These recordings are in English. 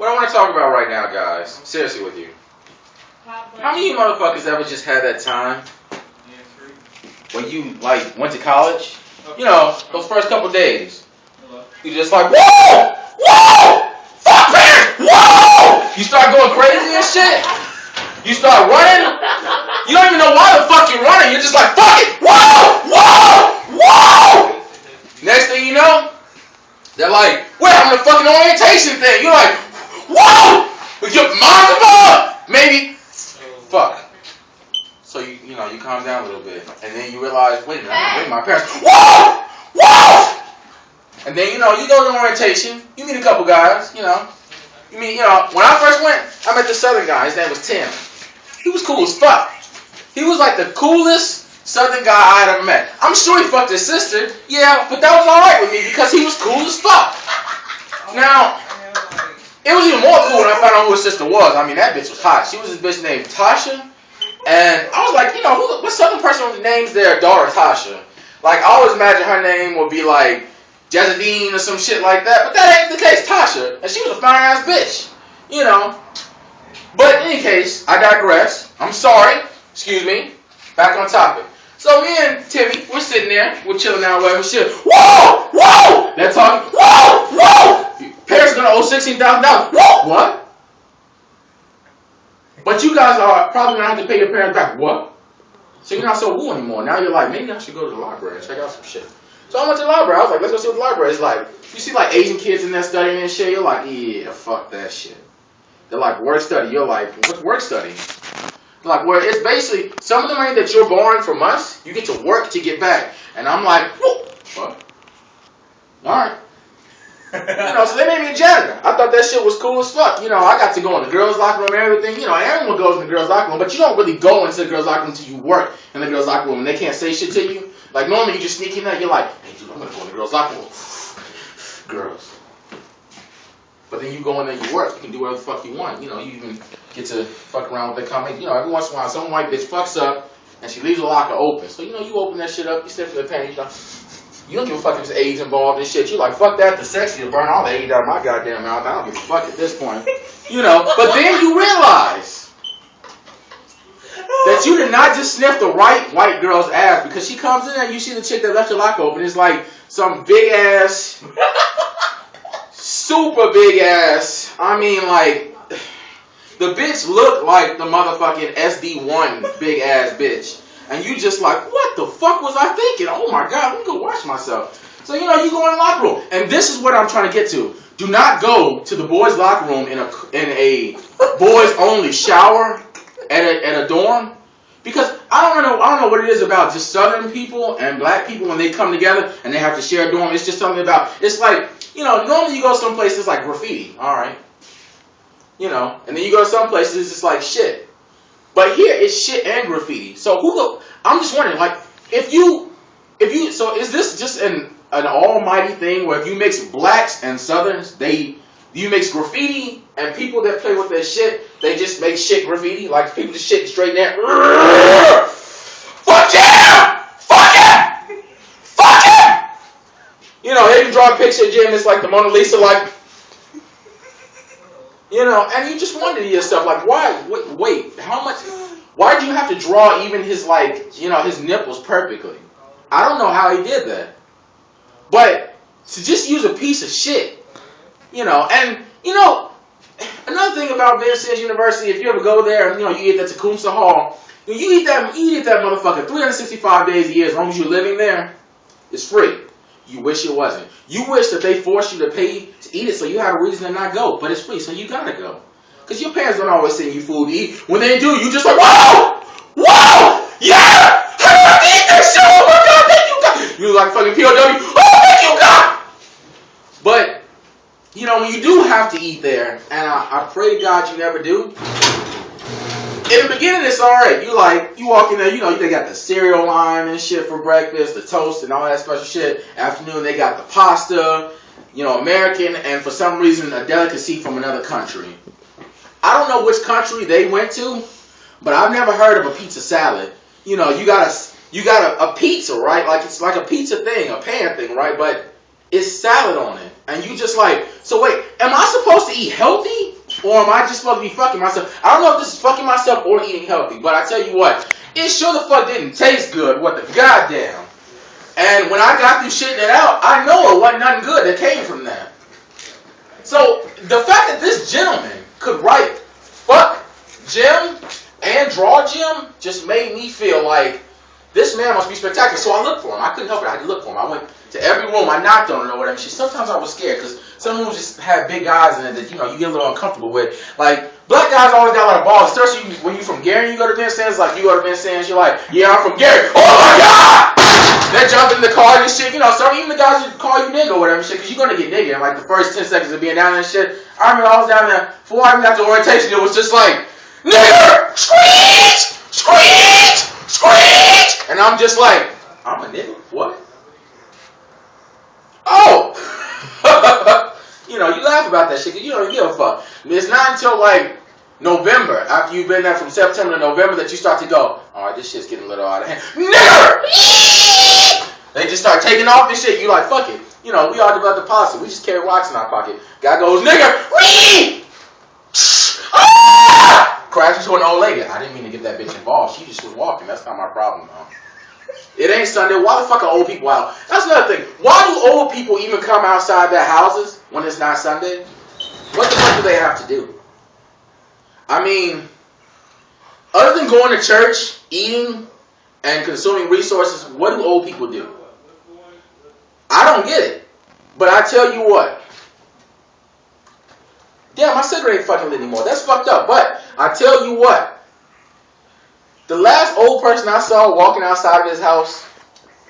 I want to talk about right now, guys, seriously with you. How many of you motherfuckers ever just had that time when you like went to college? You know, those first couple days. You just like, whoa! Whoa! Fuck parents! Whoa! You start going crazy and shit. You start running. You don't even know why the fuck you're running. You're just like, fuck it! Whoa! Whoa! Whoa! Next thing you know, they're like, we're having a fucking orientation thing. You're like, whoa! With your mom's involved? Maybe. Fuck. So you know, you calm down a little bit. And then you realize, wait a minute, I can bring my parents. Whoa! Whoa! And then, you know, you go to orientation. You meet a couple guys, you know. You meet, you know, when I first went, I met this Southern guy. His name was Tim. He was cool as fuck. He was like the coolest Southern guy I had ever met. I'm sure he fucked his sister. Yeah, but that was alright with me because he was cool as fuck. Now, it was even more cool when I found out who his sister was. I mean, that bitch was hot. She was this bitch named Tasha. And I was like, you know, what Southern person names their daughter Tasha? Like, I always imagine her name would be like Jezadine or some shit like that. But that ain't the case, Tasha. And she was a fine ass bitch. You know. But in any case, I digress. I'm sorry. Excuse me. Back on topic. So me and Timmy, we're sitting there. We're chilling out, whatever shit. Whoa! Whoa! They're talking. Whoa! Whoa! Parents are going to owe $16,000. Whoa! What? But you guys are probably going to have to pay your parents back. What? So you're not so woo anymore. Now you're like, maybe I should go to the library and check out some shit. So I went to the library. I was like, let's go see what the library is like. You see like Asian kids in there studying and shit. You're like, yeah, fuck that shit. They're like, work study. You're like, what's work study? They're like, well, it's basically some of the money that you're borrowing from us, you get to work to get back. And I'm like, whoa, what? All right. You know, so they made me a janitor. I thought that shit was cool as fuck. You know, I got to go in the girls' locker room and everything. You know, everyone goes in the girls' locker room, but you don't really go into the girls' locker room until you work in the girls' locker room and they can't say shit to you. Like, normally you just sneak in there, you're like, hey, dude, I'm going to go in the girls' locker room. Girls. But then you go in there, you work. You can do whatever the fuck you want. You know, you even get to fuck around with the comment. You know, every once in a while, some white bitch fucks up and she leaves the locker open. So, you know, you open that shit up, you step in the panties, you don't give a fuck if there's AIDS involved and shit. You like, fuck that, the sexy will burn all the AIDS out of my goddamn mouth. I don't give a fuck at this point. You know, but then you realize that you did not just sniff the right white girl's ass because she comes in and you see the chick that left your locker open. It's like some big ass, super big ass, I mean like, the bitch looked like the motherfucking SD1 big ass bitch. And you just like, what the fuck was I thinking? Oh my God, let me go wash myself. So, you know, you go in the locker room. And this is what I'm trying to get to. Do not go to the boys' locker room in a boys only shower at a dorm. Because I don't know what it is about just Southern people and black people when they come together and they have to share a dorm. It's just something about, it's like, you know, normally you go some places like graffiti, all right. You know, and then you go to some places it's like shit. But here it's shit and graffiti. So I'm just wondering, like, if you, so is this just an almighty thing where if you mix blacks and Southerns, you mix graffiti and people that play with their shit, they just make shit graffiti, like people just shit straight there. Fuck yeah! Fuck it! Fuck it! You know, they can draw a picture of Jim, it's like the Mona Lisa, like, you know, and you just wonder to yourself, like, why, wait, how much, why do you have to draw even his, like, you know, his nipples perfectly? I don't know how he did that. But to just use a piece of shit, you know, and, you know, another thing about Vincennes University, if you ever go there, you know, you eat that Tecumseh Hall, you eat that motherfucker 365 days a year, as long as you're living there, it's free. You wish it wasn't. You wish that they forced you to pay to eat it so you had a reason to not go. But it's free, so you gotta go. Because your parents don't always send you food to eat. When they do, you just like, whoa! Whoa! Yeah! I have to eat that shit! Oh my God, thank you God! You like fucking POW. Oh, thank you God! But, you know, when you do have to eat there, and I pray to God you never do, in the beginning, it's alright. You walk in there, you know, they got the cereal line and shit for breakfast, the toast and all that special shit. Afternoon, they got the pasta, you know, American, and for some reason, a delicacy from another country. I don't know which country they went to, but I've never heard of a pizza salad. You know, you got a pizza, right? Like, it's like a pizza thing, a pan thing, right? But it's salad on it. And you just like, so wait, am I supposed to eat healthy? Or am I just supposed to be fucking myself? I don't know if this is fucking myself or eating healthy, but I tell you what, it sure the fuck didn't taste good. What the goddamn? And when I got through shitting it out, I know it wasn't nothing good that came from that. So the fact that this gentleman could write fuck Jim and draw Jim just made me feel like this man must be spectacular. So I looked for him. I couldn't help it. I had to look for him. I went to every room. I knocked on it or whatever. Sometimes I was scared because some rooms just had big guys in it that, you know, you get a little uncomfortable with. Like, black guys always got a lot of balls, especially when you from Gary, you go to Vincent's. Like, you go to Vincent's, you're like, yeah, I'm from Gary. Oh my God! They jump in the car and shit. You know, some even the guys who call you nigga or whatever shit, because you're going to get nigga in like the first 10 seconds of being down there and shit. I remember I was down there, before I even got to orientation, it was just like, nigger! Screech! Screech! Screech! And I'm just like, I'm a nigga? What? Oh! You know, you laugh about that shit because you don't give a fuck. It's not until like November, after you've been there from September to November, that you start to go, alright, this shit's getting a little out of hand. Nigger! They just start taking off this shit. You like, fuck it. You know, we all developed the policy. We just carry rocks in our pocket. Guy goes, nigger! Ah! Crashed into an old lady. I didn't mean to get that bitch involved. She just was walking. That's not my problem, though. It ain't Sunday. Why the fuck are old people out? That's another thing. Why do old people even come outside their houses when it's not Sunday? What the fuck do they have to do? I mean, other than going to church, eating, and consuming resources, what do old people do? I don't get it. But I tell you what. Damn, my cigarette ain't fucking lit anymore. That's fucked up. But I tell you what. The last old person I saw walking outside of his house,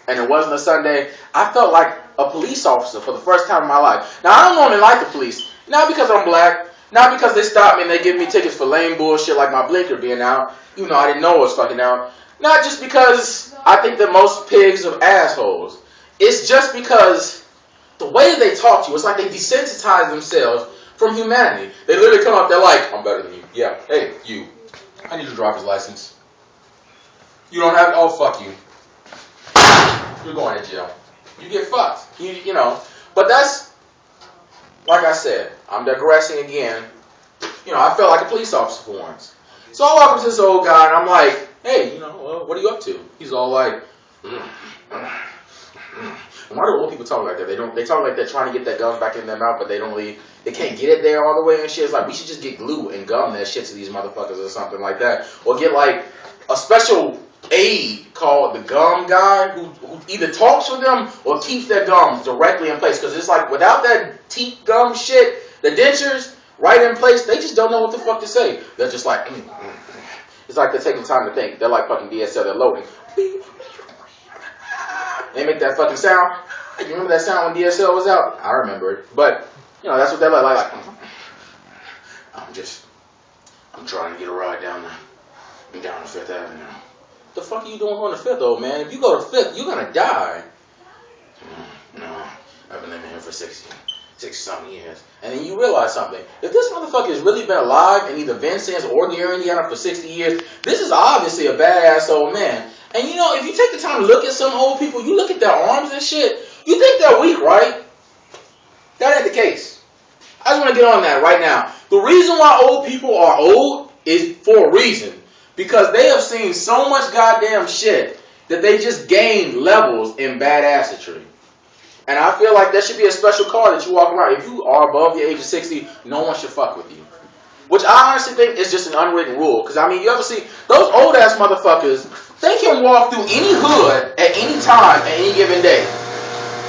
and it wasn't a Sunday, I felt like a police officer for the first time in my life. Now, I don't normally like the police. Not because I'm black. Not because they stop me and they give me tickets for lame bullshit like my blinker being out. Even though I didn't know it was fucking out. Not just because I think that most pigs are assholes. It's just because the way they talk to you, it's like they desensitize themselves from humanity. They literally come up, they're like, I'm better than you. Yeah, hey, you. I need your driver's license. You don't have, oh, fuck you. You're going to jail. You get fucked. You know. But that's, like I said, I'm digressing again. You know, I felt like a police officer for once. So I walk up to this old guy and I'm like, hey, you know, what are you up to? He's all like, why do old people talk like that? They talk like they're trying to get that gum back in their mouth, but they can't get it there all the way and shit. It's like, we should just get glue and gum that shit to these motherfuckers or something like that. Or get like a special aid called the gum guy who either talks with them or keeps their gums directly in place. Because it's like, without that teeth gum shit, the dentures right in place, they just don't know what the fuck to say. They're just like, it's like they're taking time to think. They're like fucking DSL, they're loading. They make that fucking sound. You remember that sound when DSL was out? I remember it. But, you know, that's what they're like. I'm trying to get a ride down the Fifth Avenue. What the fuck are you doing on the Fifth, old man? If you go to Fifth, you're gonna die. No, I've been living here for 60-something years. And then you realize something. If this motherfucker has really been alive in either Vincennes or Gary, Indiana for 60 years, this is obviously a badass old man. And you know, if you take the time to look at some old people, you look at their arms and shit, you think they're weak, right? That ain't the case. I just want to get on that right now. The reason why old people are old is for a reason. Because they have seen so much goddamn shit that they just gained levels in badassatry. And I feel like there should be a special card that you walk around. If you are above the age of 60, no one should fuck with you. Which I honestly think is just an unwritten rule. Because, I mean, you ever see those old-ass motherfuckers, they can walk through any hood at any time, at any given day.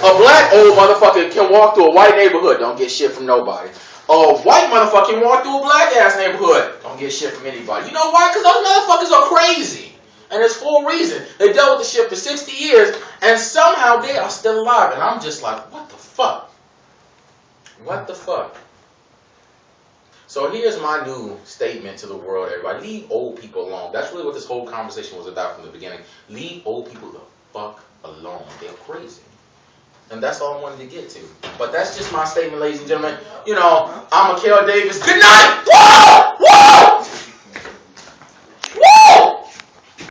A black old motherfucker can walk through a white neighborhood, don't get shit from nobody. A white motherfucker can walk through a black-ass neighborhood, don't get shit from anybody. You know why? Because those motherfuckers are crazy. And it's for a reason. They dealt with the shit for 60 years, and somehow they are still alive. And I'm just like, what the fuck? What the fuck? So here's my new statement to the world, everybody. Leave old people alone. That's really what this whole conversation was about from the beginning. Leave old people the fuck alone. They're crazy. And that's all I wanted to get to. But that's just my statement, ladies and gentlemen. You know, I'm Mikeal Davis. Good night! Whoa! Whoa!